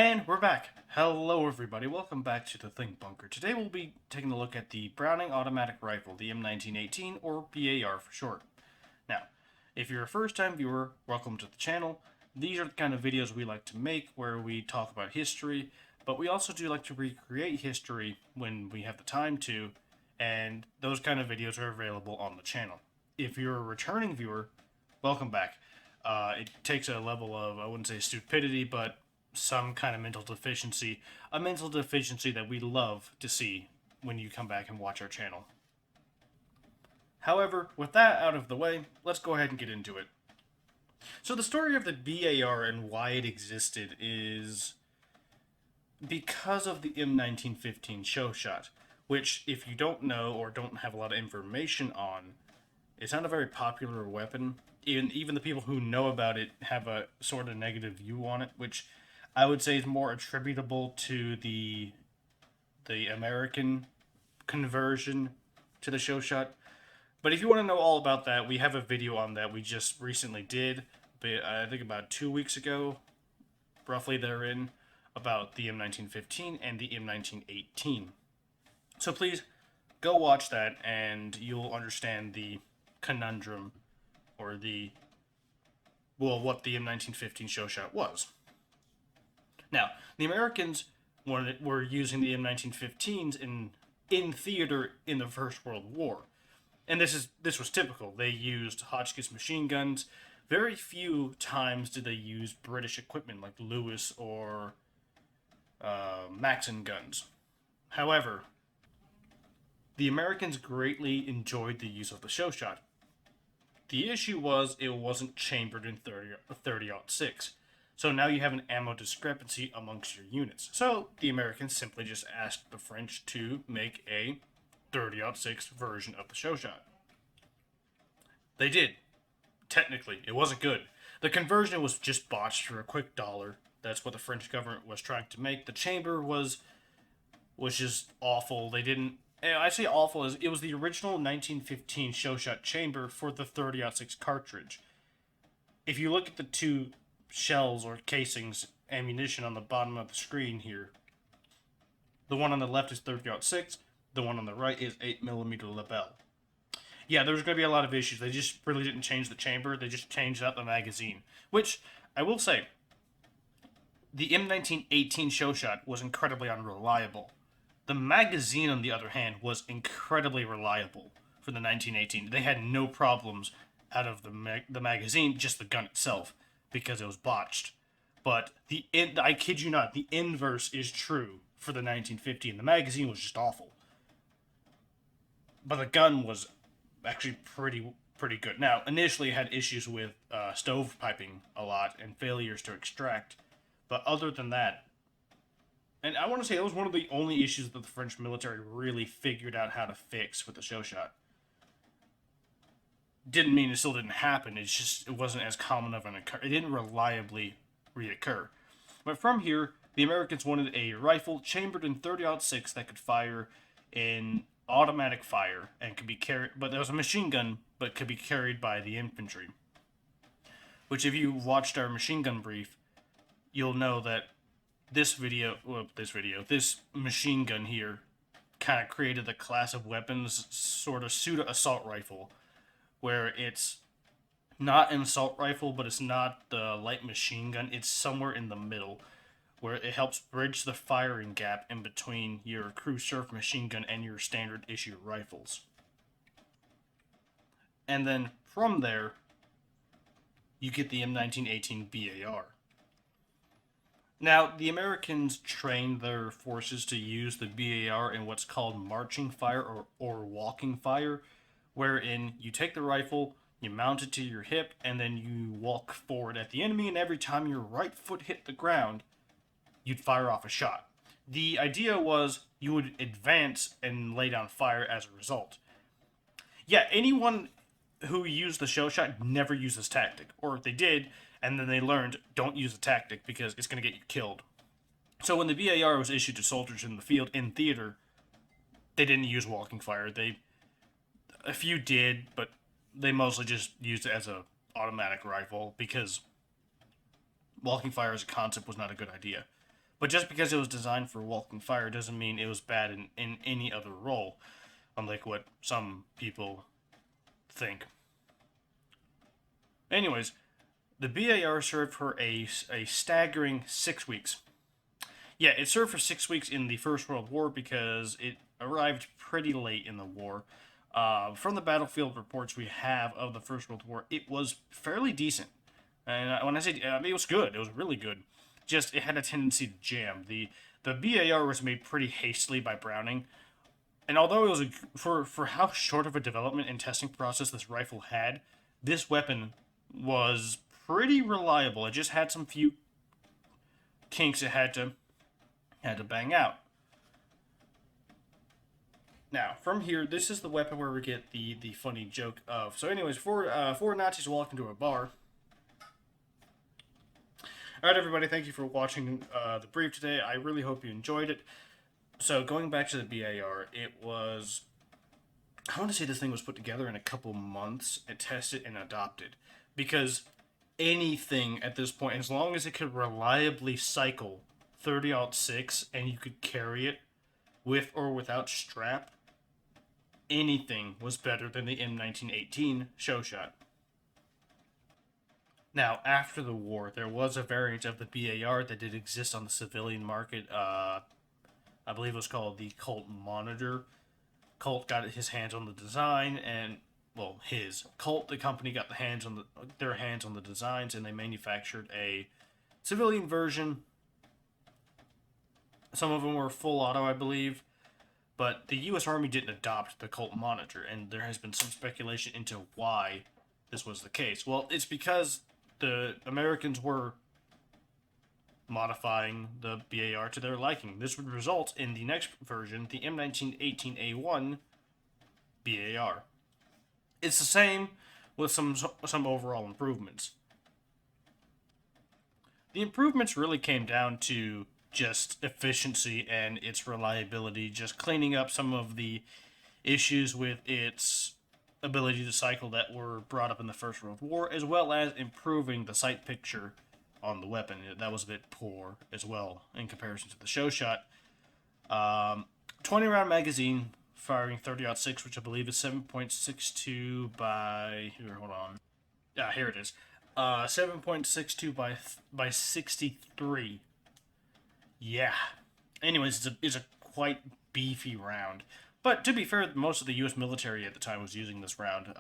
And we're back. Hello, everybody. Welcome back to the Think Bunker. Today we'll be taking a look at the Browning Automatic Rifle, the M1918, or BAR for short. Now, if you're a first-time viewer, welcome to the channel. These are the kind of videos we like to make where we talk about history, but we also do like to recreate history when we have the time to, and those kind of videos are available on the channel. If you're a returning viewer, welcome back. It takes a level of, I wouldn't say stupidity, but some kind of mental deficiency. A mental deficiency that we love to see when you come back and watch our channel. However, with that out of the way, let's go ahead and get into it. So the story of the BAR and why it existed is because of the M1915 show shot, which, if you don't know or don't have a lot of information on, it's not a very popular weapon. Even the people who know about it have a sort of negative view on it, which I would say is more attributable to the American conversion to the show shot. But if you want to know all about that, we have a video on that we just recently did, but I think about 2 weeks ago, roughly therein, about the M1915 and the M1918. So please go watch that and you'll understand the conundrum or what the M1915 show shot was. Now, the Americans were using the M1915s in theater in the First World War. And this was typical. They used Hotchkiss machine guns. Very few times did they use British equipment like Lewis or Maxim guns. However, the Americans greatly enjoyed the use of the show shot. The issue was it wasn't chambered in 30-06. So now you have an ammo discrepancy amongst your units. So the Americans simply just asked the French to make a 30-06 version of the show shot. They did. Technically, it wasn't good. The conversion was just botched for a quick $1. That's what the French government was trying to make. The chamber was just awful. They didn't... I say awful as it was the original 1915 show shot chamber for the 30-06 cartridge. If you look at the two shells or casings, ammunition on the bottom of the screen here, the one on the left is 30-06, the one on the right is 8mm Lebel. Yeah, there's going to be a lot of issues. They just really didn't change the chamber, they just changed out the magazine. Which, I will say, the M1918 show shot was incredibly unreliable. The magazine, on the other hand, was incredibly reliable for the 1918. They had no problems out of the magazine, just the gun itself, because it was botched. But I kid you not, the inverse is true for the 1915. The magazine was just awful. But the gun was actually pretty good. Now, initially it had issues with stovepiping a lot and failures to extract. But other than that, and I want to say that was one of the only issues that the French military really figured out how to fix with the show shot. Didn't mean it still didn't happen, it's just it wasn't as common of an occur. It didn't reliably reoccur. But from here, the Americans wanted a rifle chambered in 30-06 that could fire in automatic fire and could be carried, but there was a machine gun, but could be carried by the infantry. Which, if you watched our machine gun brief, you'll know that this machine gun here kind of created the class of weapons, sort of pseudo assault rifle, where it's not an assault rifle, but it's not the light machine gun. It's somewhere in the middle, where it helps bridge the firing gap in between your crew surf machine gun and your standard issue rifles. And then from there, you get the M1918 BAR. Now, the Americans trained their forces to use the BAR in what's called marching fire or walking fire, wherein you take the rifle, you mount it to your hip, and then you walk forward at the enemy, and every time your right foot hit the ground, you'd fire off a shot. The idea was you would advance and lay down fire as a result. Yeah, anyone who used the show shot never used this tactic, or if they did, and then they learned, don't use the tactic because it's going to get you killed. So when the BAR was issued to soldiers in the field, in theater, they didn't use walking fire. A few did, but they mostly just used it as a automatic rifle because walking fire as a concept was not a good idea. But just because it was designed for walking fire doesn't mean it was bad in any other role, unlike what some people think. Anyways, the BAR served for a staggering 6 weeks. Yeah, it served for 6 weeks in the First World War because it arrived pretty late in the war. From the battlefield reports we have of the First World War, it was fairly decent. And when I say it was good, it was really good. Just it had a tendency to jam. The BAR was made pretty hastily by Browning, and although it was for how short of a development and testing process this rifle had, this weapon was pretty reliable. It just had some few kinks it had to bang out. Now, from here, this is the weapon where we get the funny joke of. So, anyways, four Nazis walk into a bar. All right, everybody, thank you for watching the brief today. I really hope you enjoyed it. So, going back to the BAR, it was. I want to say this thing was put together in a couple months and tested and adopted. Because anything at this point, as long as it could reliably cycle 30-06 and you could carry it with or without strap, anything was better than the M1918 show shot. Now, after the war, there was a variant of the BAR that did exist on the civilian market. I believe it was called the Colt Monitor. Colt got his hands on the design, and Colt, the company, got their hands on the designs, and they manufactured a civilian version. Some of them were full auto, I believe, but the U.S. Army didn't adopt the Colt Monitor, and there has been some speculation into why this was the case. Well, it's because the Americans were modifying the BAR to their liking. This would result in the next version, the M1918A1 BAR. It's the same with some overall improvements. The improvements really came down to just efficiency and its reliability, just cleaning up some of the issues with its ability to cycle that were brought up in the First World War, as well as improving the sight picture on the weapon. That was a bit poor as well in comparison to the show shot. 20 round magazine, firing 30-06, which I believe is 7.62 by. Hold on. Here it is. 7.62 by 63. Yeah. Anyways, it's a quite beefy round. But to be fair, most of the U.S. military at the time was using this round.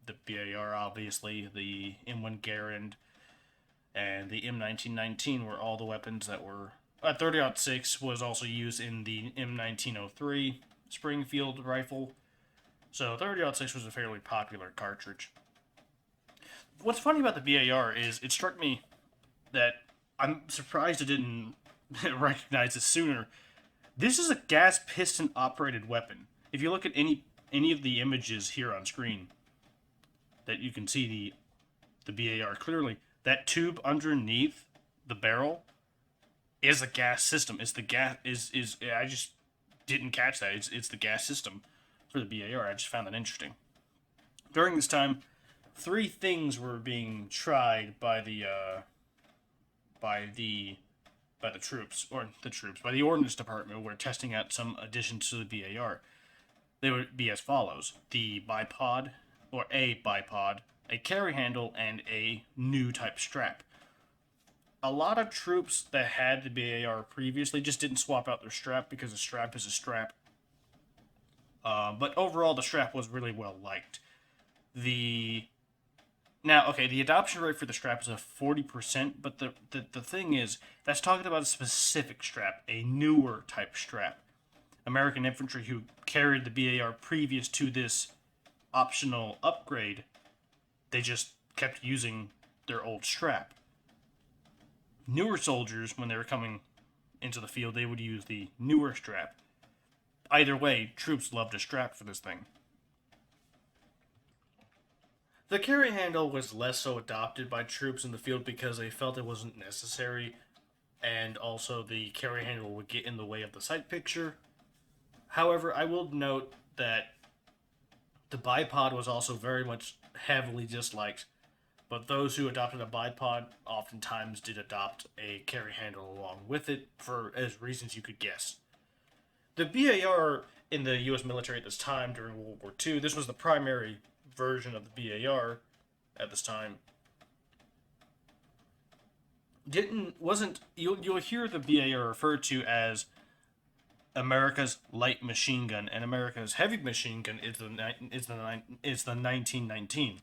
The BAR, obviously, the M1 Garand, and the M1919 were all the weapons that were. 30-06 was also used in the M1903 Springfield rifle. So 30-06 was a fairly popular cartridge. What's funny about the BAR is it struck me that I'm surprised it didn't recognize it sooner. This is a gas piston operated weapon. If you look at any of the images here on screen, that you can see the BAR clearly, that tube underneath the barrel is a gas system. It's the gas is I just didn't catch that. It's the gas system for the BAR. I just found that interesting. During this time, 3 things were being tried by the troops, by the Ordinance Department, were testing out some additions to the BAR. They would be as follows: the Bipod, or a Bipod, a carry handle, and a new type strap. A lot of troops that had the BAR previously just didn't swap out their strap because a strap is a strap. But overall, the strap was really well liked. The adoption rate for the strap is a 40%, but the thing is, that's talking about a specific strap, a newer type strap. American infantry who carried the BAR previous to this optional upgrade, they just kept using their old strap. Newer soldiers, when they were coming into the field, they would use the newer strap. Either way, troops loved a strap for this thing. The carry handle was less so adopted by troops in the field because they felt it wasn't necessary, and also the carry handle would get in the way of the sight picture. However, I will note that the Bipod was also very much heavily disliked but those who adopted a bipod oftentimes did adopt a carry handle along with it for as reasons you could guess. The BAR in the U.S. military at this time during World War II, this was the primary version of the BAR at this time. You'll hear the BAR referred to as America's light machine gun, and America's heavy machine gun is the 1919,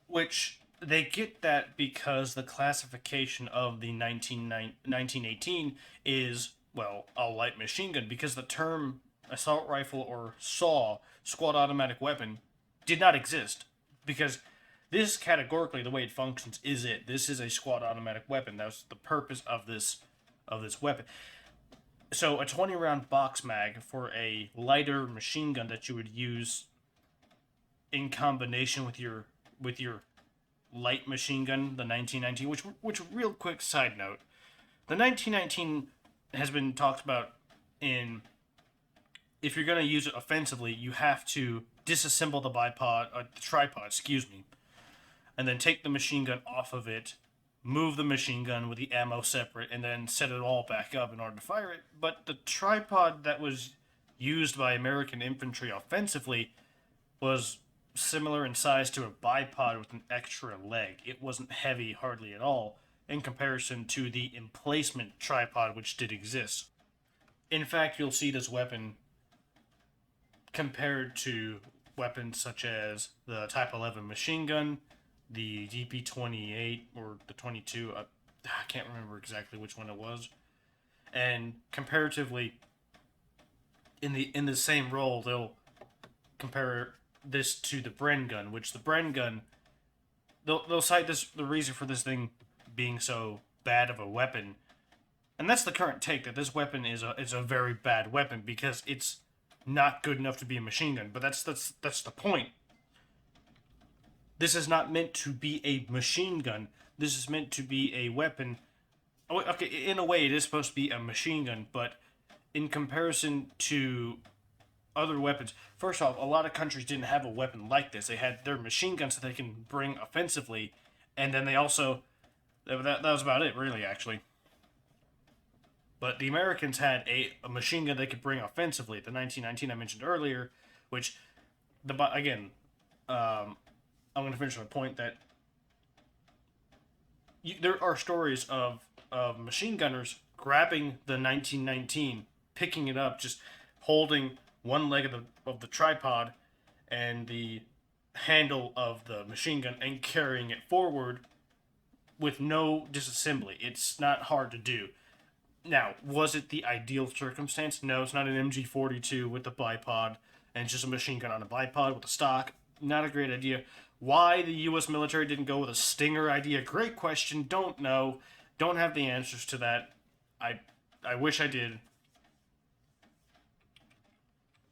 which they get that because the classification of the 1918 is, well, a light machine gun, because the term assault rifle or SAW, squad automatic weapon, did not exist, because this categorically, the way it functions, is it. This is a squad automatic weapon. That's the purpose of this weapon. So a 20-round box mag for a lighter machine gun that you would use in combination with your light machine gun, the 1919, which real quick side note, the 1919 has been talked about in, if you're going to use it offensively, you have to disassemble the tripod, and then take the machine gun off of it, move the machine gun with the ammo separate, and then set it all back up in order to fire it. But the tripod that was used by American infantry offensively was similar in size to a bipod with an extra leg. It wasn't heavy hardly at all in comparison to the emplacement tripod which did exist. In fact, you'll see this weapon compared to weapons such as the Type 11 machine gun, the DP-28 or the 22, I can't remember exactly which one it was, and comparatively in the same role they'll compare this to the Bren gun, which the Bren gun, they'll cite the reason for this thing being so bad of a weapon, and that's the current take, that this weapon is a very bad weapon because it's not good enough to be a machine gun. But that's the point. This is not meant to be a machine gun. This is meant to be a weapon. Okay, in a way it is supposed to be a machine gun, but in comparison to other weapons, first off, a lot of countries didn't have a weapon like this. They had their machine guns that they can bring offensively, and then they also, that was about it, really, actually. But the Americans had a machine gun they could bring offensively, the 1919 I mentioned earlier, which, again, I'm going to finish my point that there are stories of machine gunners grabbing the 1919, picking it up, just holding one leg of the tripod and the handle of the machine gun and carrying it forward with no disassembly. It's not hard to do. Now, was it the ideal circumstance? No, it's not an MG42 with the bipod, and it's just a machine gun on a bipod with a stock. Not a great idea. Why the U.S. military didn't go with a Stinger idea? Great question. Don't know. Don't have the answers to that. I wish I did.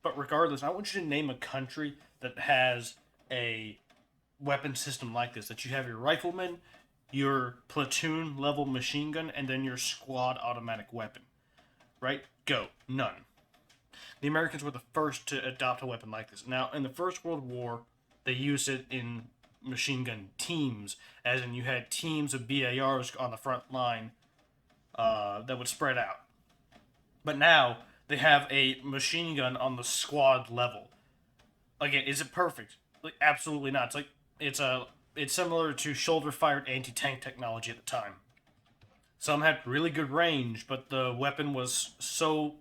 But regardless, I want you to name a country that has a weapon system like this. That you have your rifleman, your platoon level machine gun, and then your squad automatic weapon. Right? Go. None. The Americans were the first to adopt a weapon like this. Now, in the First World War, they used it in machine gun teams, as in you had teams of BARs on the front line that would spread out. But now, they have a machine gun on the squad level. Again, is it perfect? Like, absolutely not. It's similar to shoulder-fired anti-tank technology at the time. Some had really good range, but the weapon was so...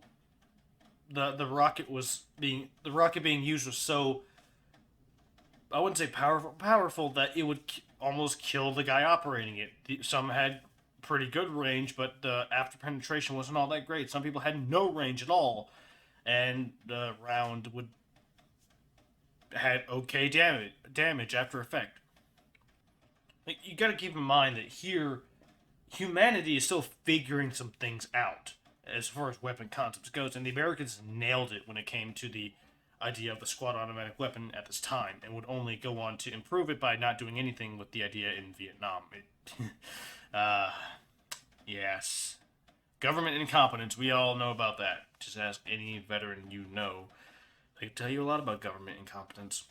The rocket being used was so... I wouldn't say powerful that it would almost kill the guy operating it. Some had pretty good range, but the after penetration wasn't all that great. Some people had no range at all, and the round had okay damage after effect. Like, you got to keep in mind that here, humanity is still figuring some things out as far as weapon concepts goes, and the Americans nailed it when it came to the idea of the squad automatic weapon at this time, and would only go on to improve it by not doing anything with the idea in Vietnam. Yes. Government incompetence, we all know about that. Just ask any veteran you know. They can tell you a lot about government incompetence.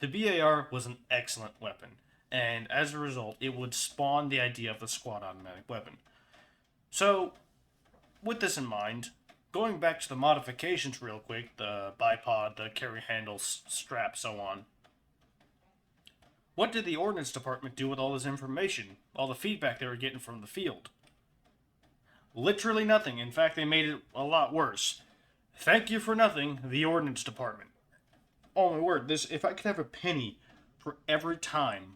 The BAR was an excellent weapon, and as a result, it would spawn the idea of the squad automatic weapon. So, with this in mind, going back to the modifications real quick, the bipod, the carry handle, strap, so on. What did the Ordnance Department do with all this information, all the feedback they were getting from the field? Literally nothing. In fact, they made it a lot worse. Thank you for nothing, the Ordnance Department. Oh my word, if I could have a penny for every time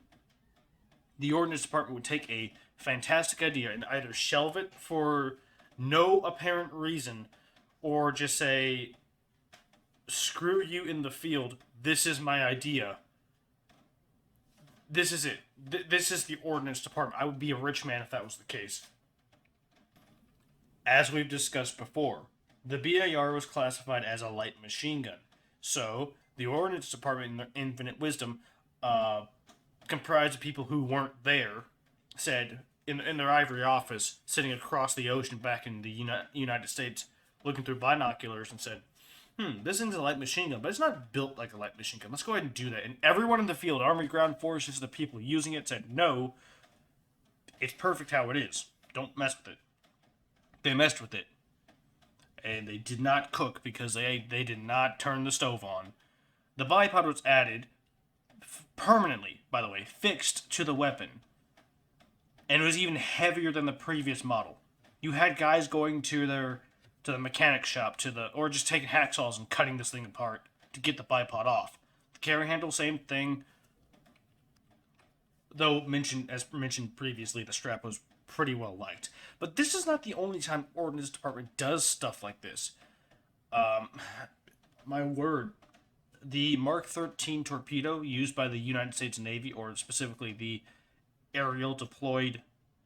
the Ordnance Department would take a fantastic idea and either shelve it for no apparent reason or just say, screw you in the field, this is my idea. This is it. This is the Ordnance Department. I would be a rich man if that was the case. As we've discussed before, the BAR was classified as a light machine gun. So, the Ordnance Department, in their infinite wisdom, comprised of people who weren't there, said, in their ivory office, sitting across the ocean back in the United States, looking through binoculars and said, this thing's a light machine gun, but it's not built like a light machine gun. Let's go ahead and do that. And everyone in the field, Army Ground Forces, the people using it, said, no, it's perfect how it is. Don't mess with it. They messed with it. And they did not cook because they did not turn the stove on. The bipod was added permanently, by the way, fixed to the weapon. And it was even heavier than the previous model. You had guys going to the mechanic shop, or just taking hacksaws and cutting this thing apart to get the bipod off. The carry handle, same thing. Though, as mentioned previously, the strap was pretty well liked. But this is not the only time Ordnance Department does stuff like this. My word. The Mark 13 torpedo used by the United States Navy, or specifically the aerial deployed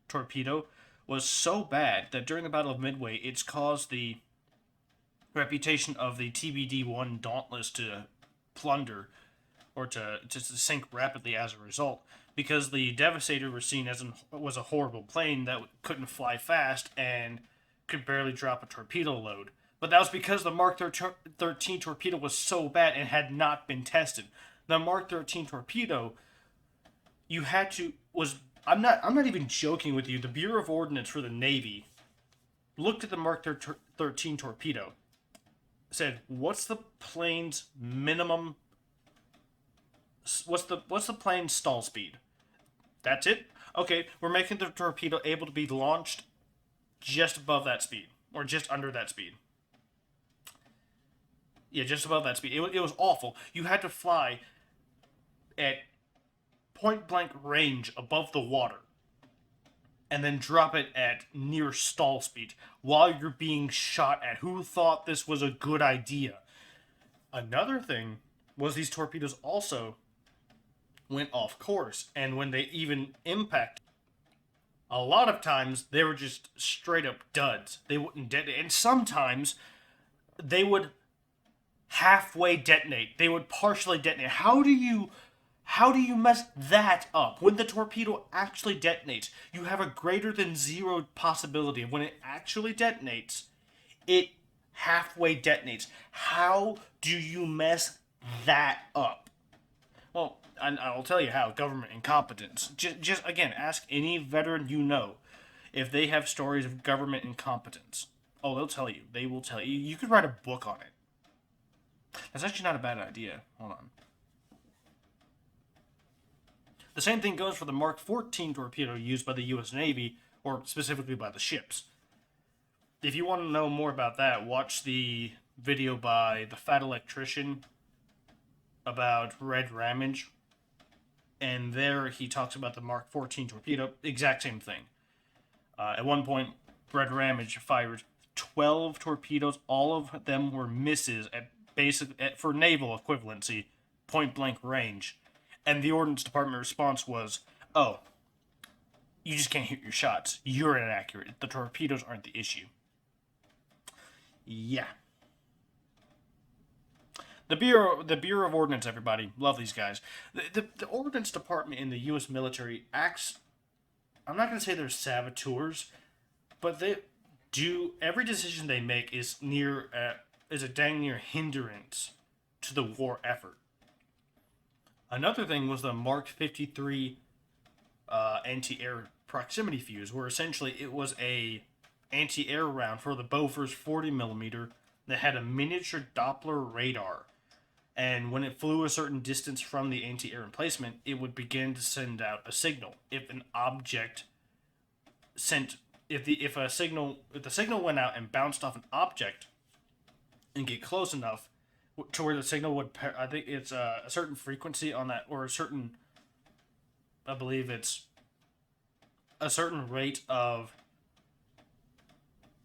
torpedo, was so bad that during the Battle of Midway, it's caused the reputation of the TBD-1 Dauntless to plunder, or to sink rapidly as a result, because the Devastator was seen as was a horrible plane that couldn't fly fast and could barely drop a torpedo load. But that was because the Mark 13 torpedo was so bad and had not been tested. The Mark 13 torpedo, I'm not even joking with you. The Bureau of Ordnance for the Navy looked at the Mark 13 torpedo, said, what's the plane's minimum, what's the plane's stall speed? That's it? Okay, we're making the torpedo able to be launched just above that speed, or just under that speed. Yeah, just above that speed. It was awful. You had to fly at point-blank range above the water and then drop it at near stall speed while you're being shot at. Who thought this was a good idea? Another thing was these torpedoes also went off course, and when they even impact, a lot of times they were just straight up duds. They wouldn't detonate, and sometimes they would halfway detonate. They would partially detonate. How do you mess that up? When the torpedo actually detonates, you have a greater than zero possibility of when it actually detonates, it halfway detonates. How do you mess that up? Well, I'll tell you how. Government incompetence. Just again, ask any veteran you know if they have stories of government incompetence. Oh, they'll tell you. They will tell you. You could write a book on it. That's actually not a bad idea. Hold on. The same thing goes for the Mark 14 torpedo used by the U.S. Navy, or specifically by the ships. If you want to know more about that, watch the video by the Fat Electrician about red ramage. And there he talks about the Mark 14 torpedo. Exact same thing. At one point, red ramage fired 12 torpedoes. All of them were misses for naval equivalency, point blank range. And the Ordnance Department response was, oh, you just can't hit your shots. You're inaccurate. The torpedoes aren't the issue. Yeah. The Bureau of Ordnance, everybody. Love these guys. The Ordnance Department in the U.S. military acts, I'm not going to say they're saboteurs, but every decision they make is a dang near hindrance to the war effort. Another thing was the Mark 53 anti-air proximity fuse, where essentially it was a anti-air round for the Bofors 40 millimeter that had a miniature Doppler radar, and when it flew a certain distance from the anti-air emplacement, it would begin to send out a signal. If an object sent, if the signal went out and bounced off an object and get close enough to where the signal would, I think it's a certain frequency on that, or a certain, I believe it's a certain rate of,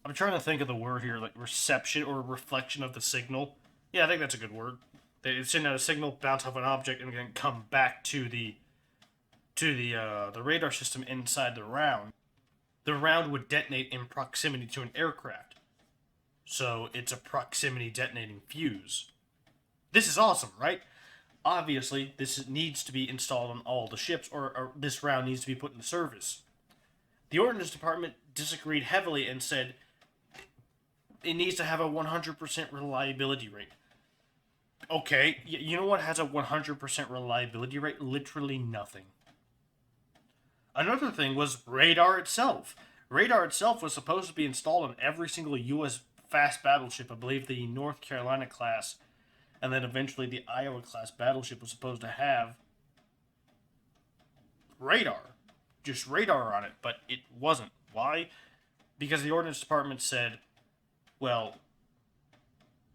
I'm trying to think of the word here, like reception or reflection of the signal. Yeah, I think that's a good word. They send out a signal, bounce off an object, and then come back to the radar system inside the round. The round would detonate in proximity to an aircraft, so it's a proximity detonating fuse. This is awesome, right? Obviously, this needs to be installed on all the ships, or this round needs to be put into service. The Ordnance Department disagreed heavily and said it needs to have a 100% reliability rate. Okay, you know what has a 100% reliability rate? Literally nothing. Another thing was radar itself. Radar itself was supposed to be installed on every single U.S. fast battleship. I believe the North Carolina class, and then eventually the Iowa class battleship was supposed to have radar. Just radar on it, but it wasn't. Why? Because the Ordnance Department said, well,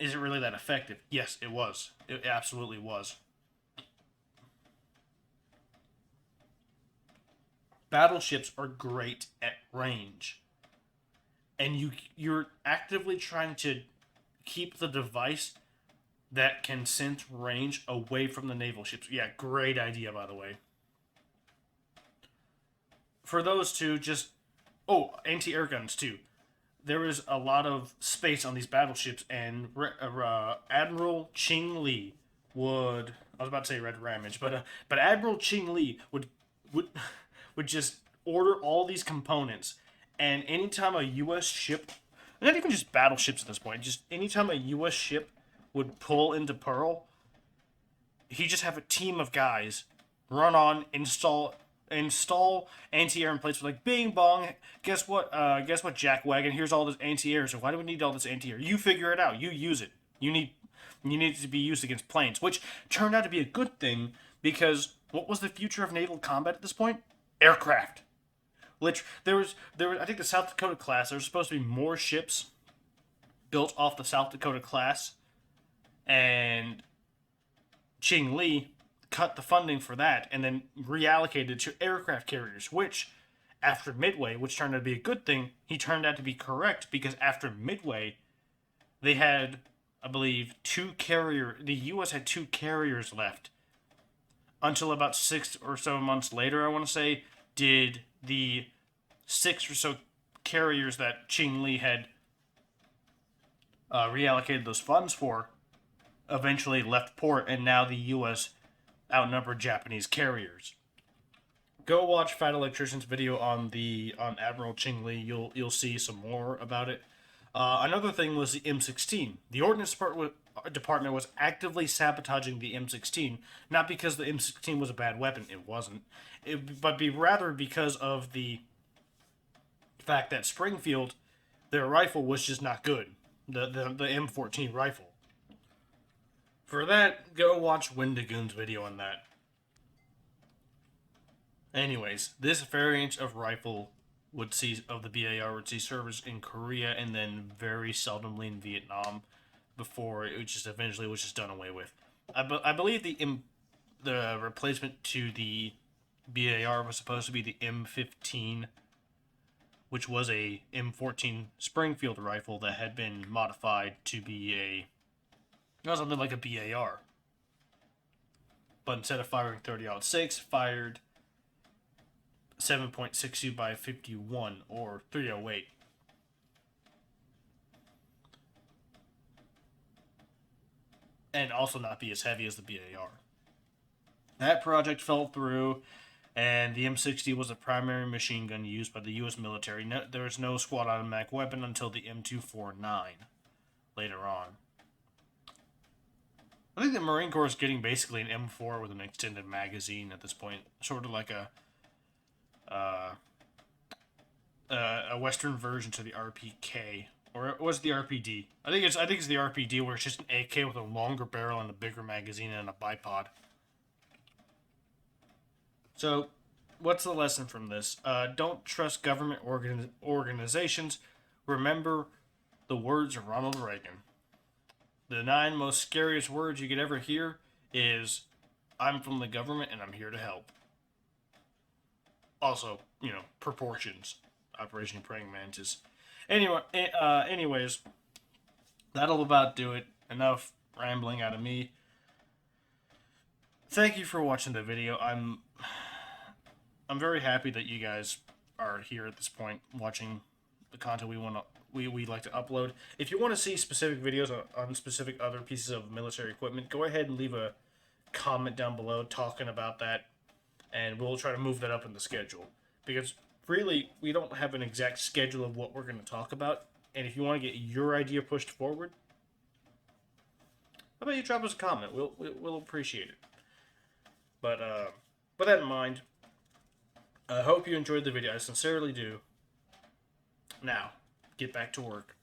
is it really that effective? Yes, it was. It absolutely was. Battleships are great at range. And you're actively trying to keep the device that can sense range away from the naval ships. Yeah, great idea, by the way. For those two, just... Oh, anti-air guns, too. There was a lot of space on these battleships, and Admiral Ching Li would... I was about to say Red Ramage, but Admiral Ching Li would just order all these components, and anytime a U.S. ship... Not even just battleships at this point, just anytime a U.S. ship would pull into Pearl, he'd just have a team of guys run on, install anti-air in place. With like, bing bong, guess what jack wagon, here's all this anti-air. So why do we need all this anti-air? You figure it out, you use it. You need it to be used against planes, which turned out to be a good thing, because what was the future of naval combat at this point? Aircraft. There was I think the South Dakota class, there was supposed to be more ships built off the South Dakota class, and Ching Li cut the funding for that and then reallocated it to aircraft carriers, which after Midway, which turned out to be a good thing, he turned out to be correct, because after Midway, they had, I believe, the U.S. had 2 carriers left until about 6 or so months later, I want to say, did the 6 or so carriers that Ching Li had reallocated those funds for eventually left port, and now the U.S. outnumbered Japanese carriers. Go watch Fat Electrician's video on Admiral Ching Li. You'll see some more about it. Another thing was the M16. The Ordnance Department was actively sabotaging the M16, not because the M16 was a bad weapon. It wasn't. But rather because of the fact that Springfield, their rifle was just not good. The M14 rifle. For that, go watch Wendigoon's video on that. Anyways, this variant of rifle of the BAR would see service in Korea and then very seldomly in Vietnam before it just eventually was just done away with. I believe the replacement to the BAR was supposed to be the M15, which was a M14 Springfield rifle that had been modified to be something like a BAR. But instead of firing 30-06, fired 7.62 by 51 or 308. And also not be as heavy as the BAR. That project fell through, and the M60 was the primary machine gun used by the U.S. military. There was no squad automatic weapon until the M249 later on. I think the Marine Corps is getting basically an M4 with an extended magazine at this point, sort of like a Western version to the RPK, or was it the RPD? I think it's the RPD, where it's just an AK with a longer barrel and a bigger magazine and a bipod. So, what's the lesson from this? Don't trust government organizations. Remember the words of Ronald Reagan. The 9 most scariest words you could ever hear is, "I'm from the government and I'm here to help." Also, proportions. Operation Praying Mantis. Anyways, that'll about do it. Enough rambling out of me. Thank you for watching the video. I'm very happy that you guys are here at this point watching the content we like to upload. If you want to see specific videos on specific other pieces of military equipment, go ahead and leave a comment down below talking about that, and we'll try to move that up in the schedule. Because really, we don't have an exact schedule of what we're going to talk about, and if you want to get your idea pushed forward, how about you drop us a comment? We'll appreciate it. But with that in mind, I hope you enjoyed the video. I sincerely do. Now, get back to work.